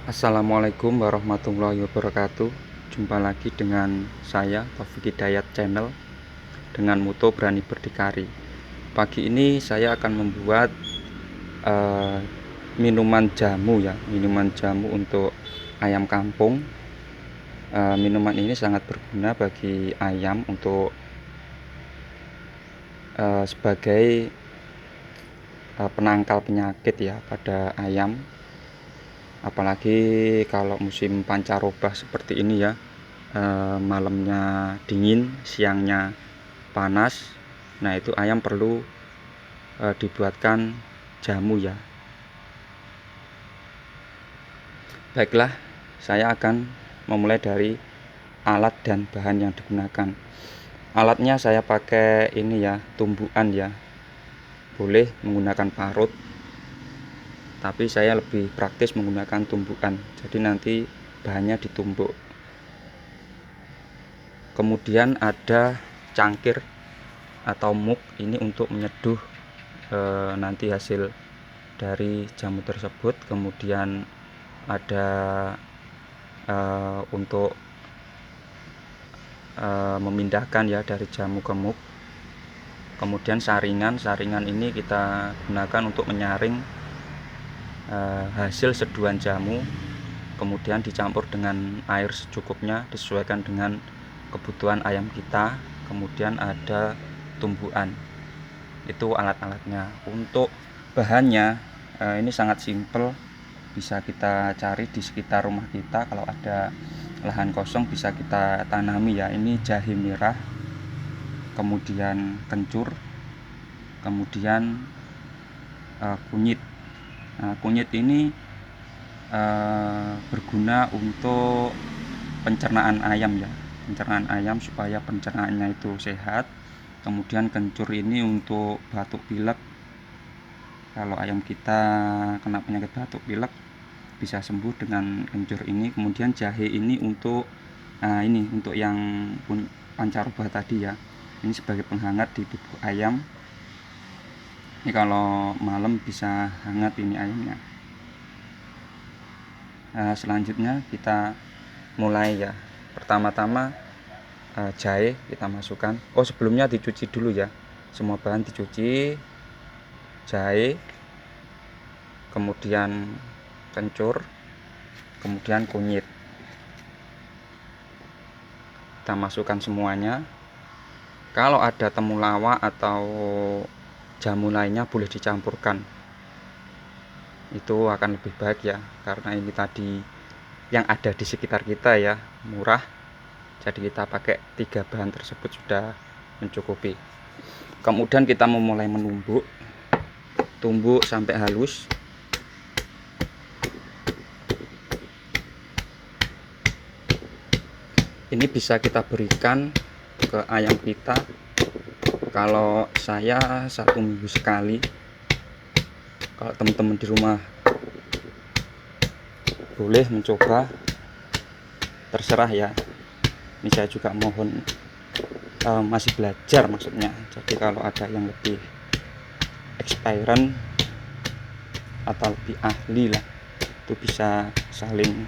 Assalamualaikum warahmatullahi wabarakatuh. Jumpa lagi dengan saya Taufik Hidayat Channel dengan moto berani berdikari. Pagi ini saya akan membuat uh, minuman jamu ya, minuman jamu untuk ayam kampung. Minuman ini sangat berguna bagi ayam untuk sebagai penangkal penyakit ya pada ayam. Apalagi kalau musim pancaroba seperti ini ya, malamnya dingin, siangnya panas. Nah, itu ayam perlu dibuatkan jamu ya. Baiklah, saya akan memulai dari alat dan bahan yang digunakan. Alatnya saya pakai ini ya, tumbukan ya. Boleh menggunakan parut, tapi saya lebih praktis menggunakan tumbukan. Jadi nanti bahannya ditumbuk. Kemudian ada cangkir atau mug, ini untuk menyeduh nanti hasil dari jamu tersebut. Kemudian ada untuk memindahkan ya dari jamu ke mug. Kemudian saringan ini kita gunakan untuk menyaring hasil seduhan jamu, kemudian dicampur dengan air secukupnya disesuaikan dengan kebutuhan ayam kita. Kemudian ada tumbukan. Itu alat-alatnya. Untuk bahannya ini sangat simpel, bisa kita cari di sekitar rumah kita. Kalau ada lahan kosong bisa kita tanami ya. Ini jahe merah, kemudian kencur, kemudian kunyit. Nah, kunyit ini berguna untuk pencernaan ayam ya, pencernaan ayam supaya pencernaannya itu sehat. Kemudian kencur ini untuk batuk pilek. Kalau ayam kita kena penyakit batuk pilek bisa sembuh dengan kencur ini. Kemudian jahe ini untuk ini untuk yang pancaroba tadi ya. Ini sebagai penghangat di tubuh ayam. Ini kalau malam bisa hangat ini ayamnya. Selanjutnya kita mulai ya. Pertama-tama jahe kita masukkan. Sebelumnya dicuci dulu ya. Semua bahan dicuci. Jahe, kemudian kencur, kemudian kunyit. Kita masukkan semuanya. Kalau ada temulawak atau jamu lainnya boleh dicampurkan, itu akan lebih baik ya, karena ini tadi yang ada di sekitar kita ya, murah. Jadi kita pakai 3 bahan tersebut sudah mencukupi. Kemudian kita memulai menumbuk, tumbuk sampai halus. Ini bisa kita berikan ke ayam kita. Kalau saya 1 minggu sekali. Kalau teman-teman di rumah boleh mencoba, terserah ya. Ini saya juga mohon masih belajar maksudnya. Jadi kalau ada yang lebih expiren atau lebih ahli lah, itu bisa saling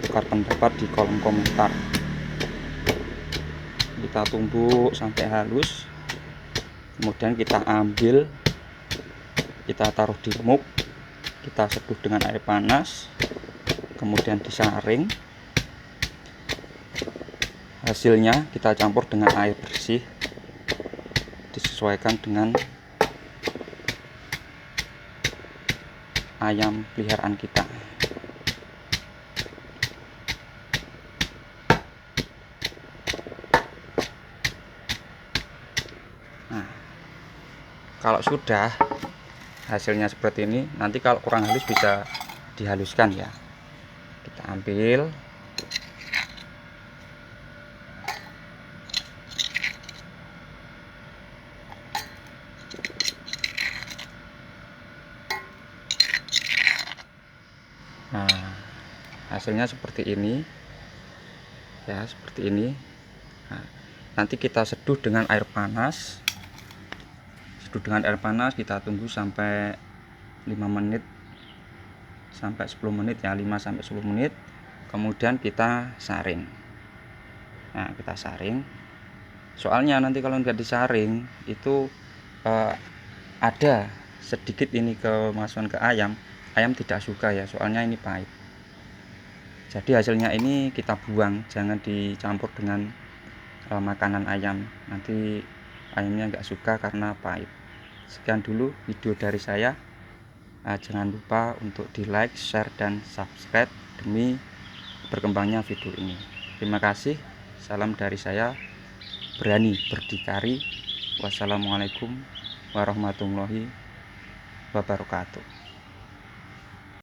tukar pendapat di kolom komentar. Kita tumbuk sampai halus, kemudian kita ambil, kita taruh di mug, kita seduh dengan air panas, kemudian disaring. Hasilnya kita campur dengan air bersih, disesuaikan dengan ayam peliharaan kita. Nah, kalau sudah hasilnya seperti ini, nanti kalau kurang halus bisa dihaluskan ya. Kita ambil, nah hasilnya seperti ini ya, seperti ini. Nah, nanti kita seduh dengan air panas. Seduh dengan air panas, kita tunggu sampai 5 menit sampai 10 menit ya, 5 sampai 10 menit. Kemudian kita saring. Nah, kita saring. Soalnya nanti kalau nggak disaring itu ada sedikit ini kemasukan ke ayam tidak suka ya, soalnya ini pahit. Jadi hasilnya ini kita buang, jangan dicampur dengan makanan ayam, nanti ayamnya nggak suka karena pahit. Sekian dulu video dari saya. Jangan lupa untuk di like, share, dan subscribe demi berkembangnya video ini. Terima kasih. Salam dari saya, berani berdikari. Wassalamualaikum warahmatullahi wabarakatuh.